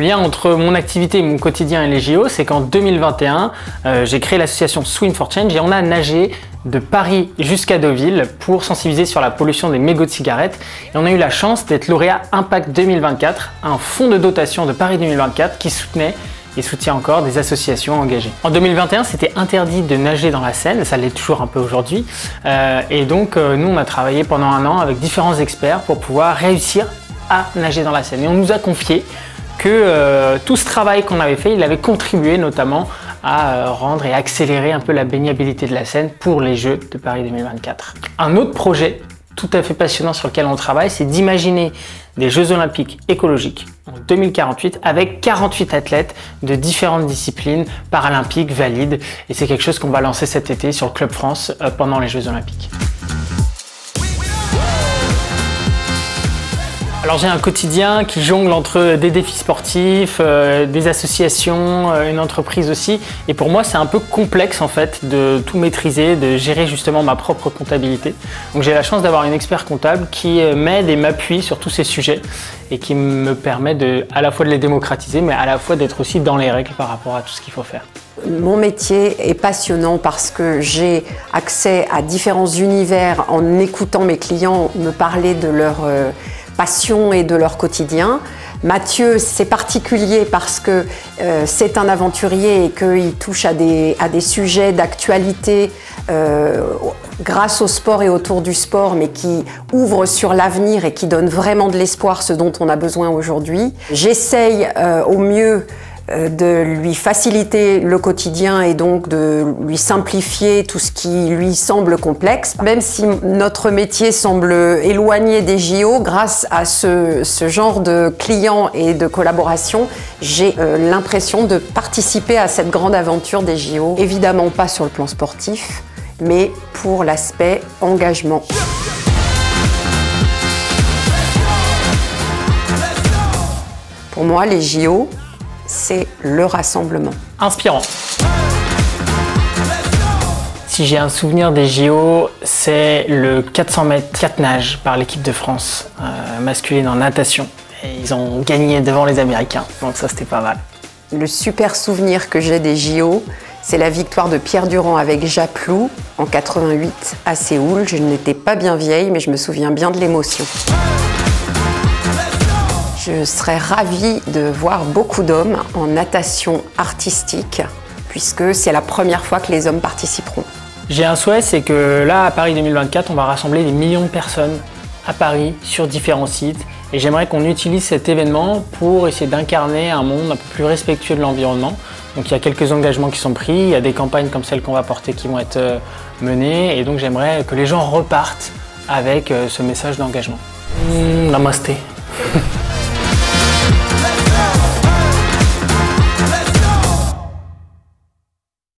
lien entre mon activité, mon quotidien et les JO, c'est qu'en 2021, j'ai créé l'association Swim for Change et on a nagé de Paris jusqu'à Deauville pour sensibiliser sur la pollution des mégots de cigarettes. Et on a eu la chance d'être lauréat Impact 2024, un fonds de dotation de Paris 2024 qui soutenait et soutient encore des associations engagées. En 2021, c'était interdit de nager dans la Seine, ça l'est toujours un peu aujourd'hui. Et donc, nous, on a travaillé pendant un an avec différents experts pour pouvoir réussir à nager dans la Seine. Et on nous a confié que tout ce travail qu'on avait fait, il avait contribué notamment à rendre et accélérer un peu la baignabilité de la Seine pour les Jeux de Paris 2024. Un autre projet tout à fait passionnant sur lequel on travaille, c'est d'imaginer des Jeux Olympiques écologiques en 2048 avec 48 athlètes de différentes disciplines paralympiques valides. Et c'est quelque chose qu'on va lancer cet été sur le Club France pendant les Jeux Olympiques. Alors j'ai un quotidien qui jongle entre des défis sportifs, des associations, une entreprise aussi. Et pour moi, c'est un peu complexe en fait de tout maîtriser, de gérer justement ma propre comptabilité. Donc j'ai la chance d'avoir une expert comptable qui m'aide et m'appuie sur tous ces sujets et qui me permet à la fois de les démocratiser, mais à la fois d'être aussi dans les règles par rapport à tout ce qu'il faut faire. Mon métier est passionnant parce que j'ai accès à différents univers en écoutant mes clients me parler de leur passion et de leur quotidien. Mathieu, c'est particulier parce que c'est un aventurier et qu'il touche à des sujets d'actualité grâce au sport et autour du sport, mais qui ouvre sur l'avenir et qui donne vraiment de l'espoir, ce dont on a besoin aujourd'hui. J'essaye au mieux de lui faciliter le quotidien et donc de lui simplifier tout ce qui lui semble complexe. Même si notre métier semble éloigné des JO, grâce à ce genre de clients et de collaboration, j'ai l'impression de participer à cette grande aventure des JO. Évidemment pas sur le plan sportif, mais pour l'aspect engagement. Pour moi, les JO, c'est le rassemblement. Inspirant. Si j'ai un souvenir des JO, c'est le 400 mètres 4 nages par l'équipe de France masculine en natation. Et ils ont gagné devant les Américains, donc ça c'était pas mal. Le super souvenir que j'ai des JO, c'est la victoire de Pierre Durand avec Japlou en 88 à Séoul. Je n'étais pas bien vieille, mais je me souviens bien de l'émotion. Je serais ravie de voir beaucoup d'hommes en natation artistique, puisque c'est la première fois que les hommes participeront. J'ai un souhait, c'est que là, à Paris 2024, on va rassembler des millions de personnes à Paris, sur différents sites. Et j'aimerais qu'on utilise cet événement pour essayer d'incarner un monde un peu plus respectueux de l'environnement. Donc il y a quelques engagements qui sont pris, il y a des campagnes comme celles qu'on va porter qui vont être menées. Et donc j'aimerais que les gens repartent avec ce message d'engagement. Namasté.